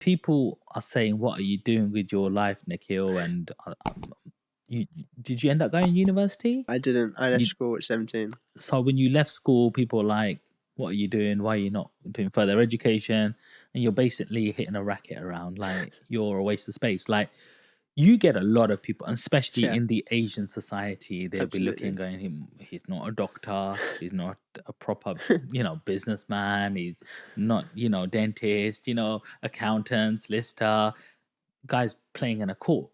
people are saying, "What are you doing with your life, Nikhil?" And did you end up going to university? I didn't. I left You, school at 17. so when you left school, people were like, "What are you doing? Why are you not doing further education?" And you're basically hitting a racket around, like you're a waste of space. Like you get a lot of people, and especially Yeah, in the Asian society, they'll be looking, absolutely. going, He's not a doctor. He's not a proper, businessman. He's not, dentist. Accountants, lister, guys playing in a court.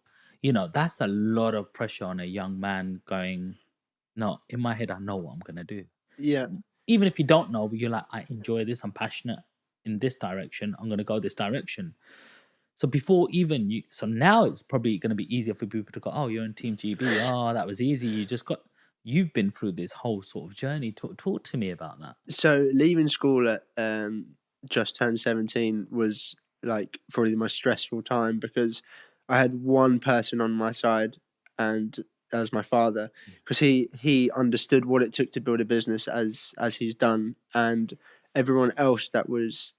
That's a lot of pressure on a young man going, no, in my head, I know what I'm going to do. Yeah. Even if you don't know, but you're like, I enjoy this, I'm passionate in this direction, I'm going to go this direction. So before even you, so now it's probably going to be easier for people to go, oh, you're in Team GB. Oh, that was easy. You've been through this whole sort of journey. Talk to me about that. So leaving school at just turned 17 was like probably the most stressful time, because I had one person on my side, and that was my father, because he understood what it took to build a business as he's done, and everyone else that was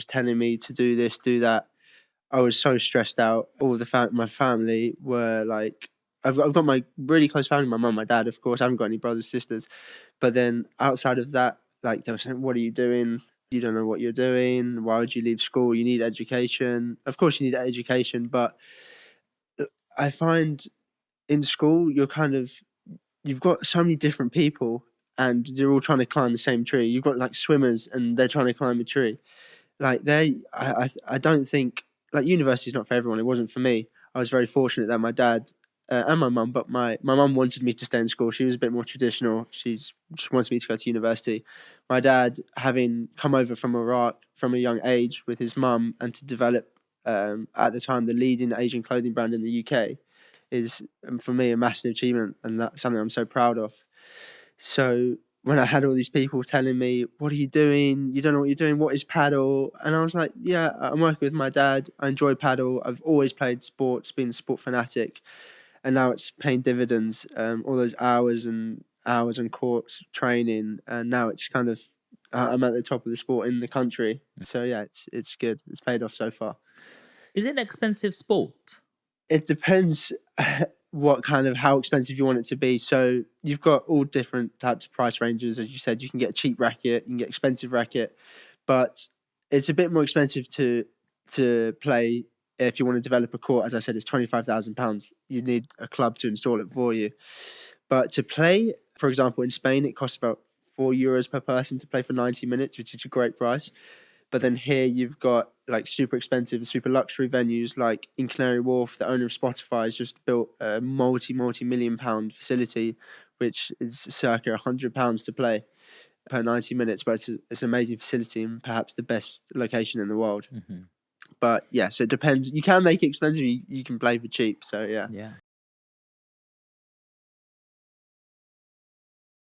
telling me to do this, do that. I was so stressed out. All the my family were like, I've got my really close family, my mum, my dad, of course. I haven't got any brothers, sisters. But then outside of that, like they were saying, "What are you doing? You don't know what you're doing. Why would you leave school? You need education." Of course, you need education, but I find in school you've got so many different people, and they're all trying to climb the same tree. You've got like swimmers, and they're trying to climb a tree. Like I don't think, like, university is not for everyone. It wasn't for me. I was very fortunate that my dad and my mum, but my mum wanted me to stay in school. She was a bit more traditional. She wanted me to go to university. My dad, having come over from Iraq from a young age with his mum, and to develop at the time the leading Asian clothing brand in the UK, is for me a massive achievement, and that's something I'm so proud of. So when I had all these people telling me, "What are you doing? You don't know what you're doing. What is paddle?" And I was like, "Yeah, I'm working with my dad. I enjoy paddle. I've always played sports, been a sport fanatic, and now it's paying dividends. All those hours and hours on courts training, and now it's kind of I'm at the top of the sport in the country. So yeah, it's good. It's paid off so far. Is it an expensive sport? It depends how expensive you want it to be. So you've got all different types of price ranges. As you said, you can get a cheap racket, you can get expensive racket, but it's a bit more expensive to play. If you want to develop a court, as I said, it's £25,000. You need a club to install it for you. But to play, for example, in Spain, it costs about €4 per person to play for 90 minutes, which is a great price. But then here you've got like super expensive, super luxury venues, like in Canary Wharf. The owner of Spotify has just built a multi-million-pound facility, which is circa £100 to play per 90 minutes. But it's an amazing facility, and perhaps the best location in the world. Mm-hmm. But yeah, so it depends. You can make it expensive. You can play for cheap. So yeah. Yeah.